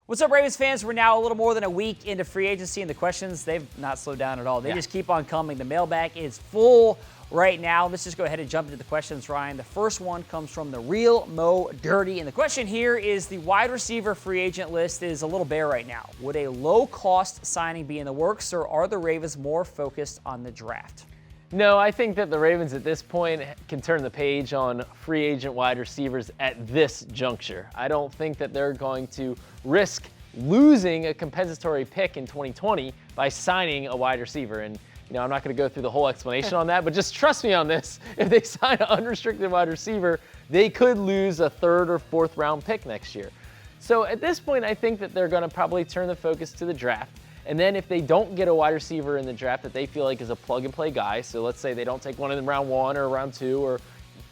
What's up, Ravens fans? We're now a little more than a week into free agency, and the questions, they've not slowed down at all. They just keep on coming. The mailbag is full right now. Let's just go ahead and jump into the questions, Ryan. The first one comes from the Real Mo Dirty, and the question here is the wide receiver free agent list is a little bare right now. Would a low-cost signing be in the works, or are the Ravens more focused on the draft? No, I think that the Ravens at this point can turn the page on free agent wide receivers at this juncture. I don't think that they're going to risk losing a compensatory pick in 2020 by signing a wide receiver. And, I'm not going to go through the whole explanation on that, but just trust me on this. If they sign an unrestricted wide receiver, they could lose a third or fourth round pick next year. So at this point, I think that they're going to probably turn the focus to the draft. And then if they don't get a wide receiver in the draft that they feel like is a plug-and-play guy, so let's say they don't take one in round 1 or round 2 or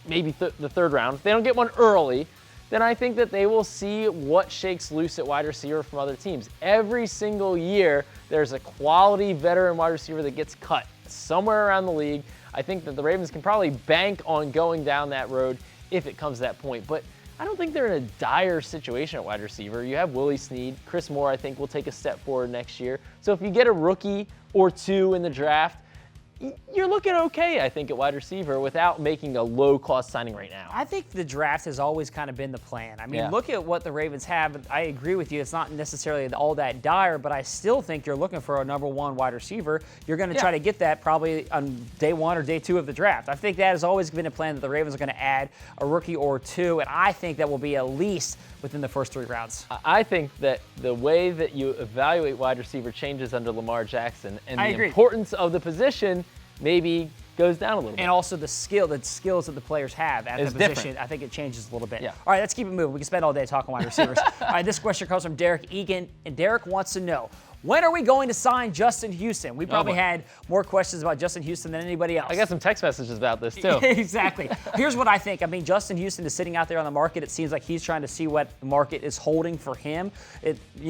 maybe the third round. If they don't get one early, then I think that they will see what shakes loose at wide receiver from other teams. Every single year, there's a quality veteran wide receiver that gets cut somewhere around the league. I think that the Ravens can probably bank on going down that road if it comes to that point. But I don't think they're in a dire situation at wide receiver. You have Willie Snead. Chris Moore, I think, will take a step forward next year. So if you get a rookie or two in the draft, you're looking okay, I think, at wide receiver without making a low-cost signing right now. I think the draft has always kind of been the plan. I mean, look at what the Ravens have. I agree with you. It's not necessarily all that dire, but I still think you're looking for a number 1 wide receiver. You're going to try to get that probably on day 1 or day 2 of the draft. I think that has always been a plan that the Ravens are going to add a rookie or two, and I think that will be at least within the first 3 rounds. I think that the way that you evaluate wide receiver changes under Lamar Jackson, and the importance of the position maybe goes down a little bit. And also the skills that the players have at the position, different. I think it changes a little bit. Yeah. All right, let's keep it moving. We can spend all day talking wide receivers. All right, this question comes from Derek Egan, and Derek wants to know, when are we going to sign Justin Houston? We probably had more questions about Justin Houston than anybody else. I got some text messages about this, too. Exactly. Here's what I think. I mean, Justin Houston is sitting out there on the market. It seems like he's trying to see what the market is holding for him.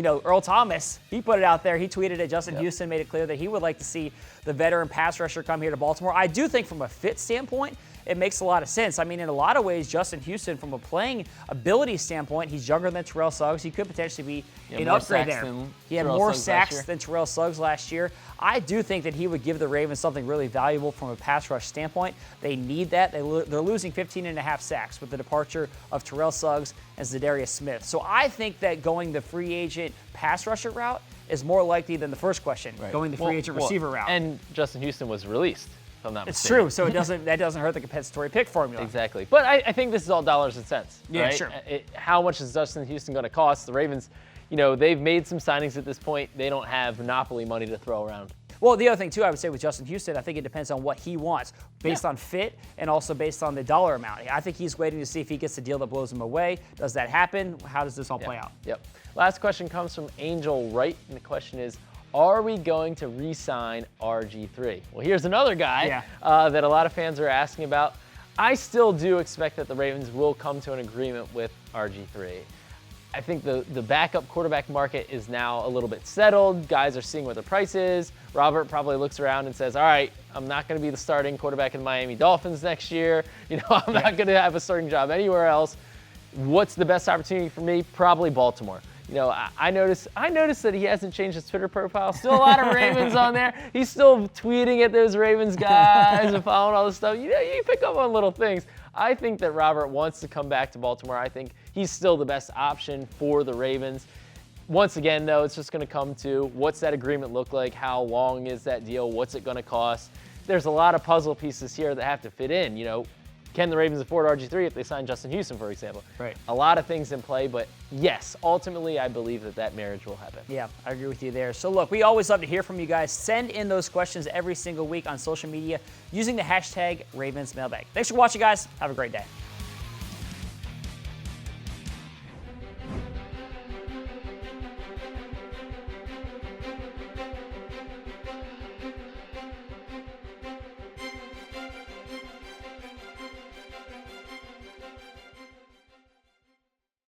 Earl Thomas, he put it out there. He tweeted it. Justin Houston made it clear that he would like to see the veteran pass rusher come here to Baltimore. I do think from a fit standpoint, it makes a lot of sense. I mean, in a lot of ways, Justin Houston, from a playing ability standpoint, he's younger than Terrell Suggs. He could potentially be an upgrade there. He had more sacks than Terrell Suggs last year. I do think that he would give the Ravens something really valuable from a pass rush standpoint. They need that. They're losing 15.5 sacks with the departure of Terrell Suggs and Zadarius Smith. So I think that going the free agent pass rusher route is more likely than the first question, going the free agent receiver route. And Justin Houston was released. It's true, so that doesn't hurt the compensatory pick formula. Exactly. But I think this is all dollars and cents. Yeah, right? sure. How much is Justin Houston going to cost? The Ravens, they've made some signings at this point. They don't have monopoly money to throw around. Well, the other thing, too, I would say with Justin Houston, I think it depends on what he wants, based on fit and also based on the dollar amount. I think he's waiting to see if he gets a deal that blows him away. Does that happen? How does this all play out? Yep. Last question comes from Angel Wright, and the question is, are we going to re-sign RG3? Well, here's another guy that a lot of fans are asking about. I still do expect that the Ravens will come to an agreement with RG3. I think the backup quarterback market is now a little bit settled. Guys are seeing what the price is. Robert probably looks around and says, all right, I'm not going to be the starting quarterback in the Miami Dolphins next year. I'm not going to have a starting job anywhere else. What's the best opportunity for me? Probably Baltimore. I noticed that he hasn't changed his Twitter profile. Still a lot of Ravens on there. He's still tweeting at those Ravens guys and following all this stuff. You pick up on little things. I think that Robert wants to come back to Baltimore. I think he's still the best option for the Ravens. Once again, though, it's just going to come to what's that agreement look like? How long is that deal? What's it going to cost? There's a lot of puzzle pieces here that have to fit in. Can the Ravens afford RG3 if they sign Justin Houston, for example? Right. A lot of things in play, but yes, ultimately, I believe that marriage will happen. Yeah, I agree with you there. So look, we always love to hear from you guys. Send in those questions every single week on social media using the hashtag RavensMailbag. Thanks for watching, guys. Have a great day.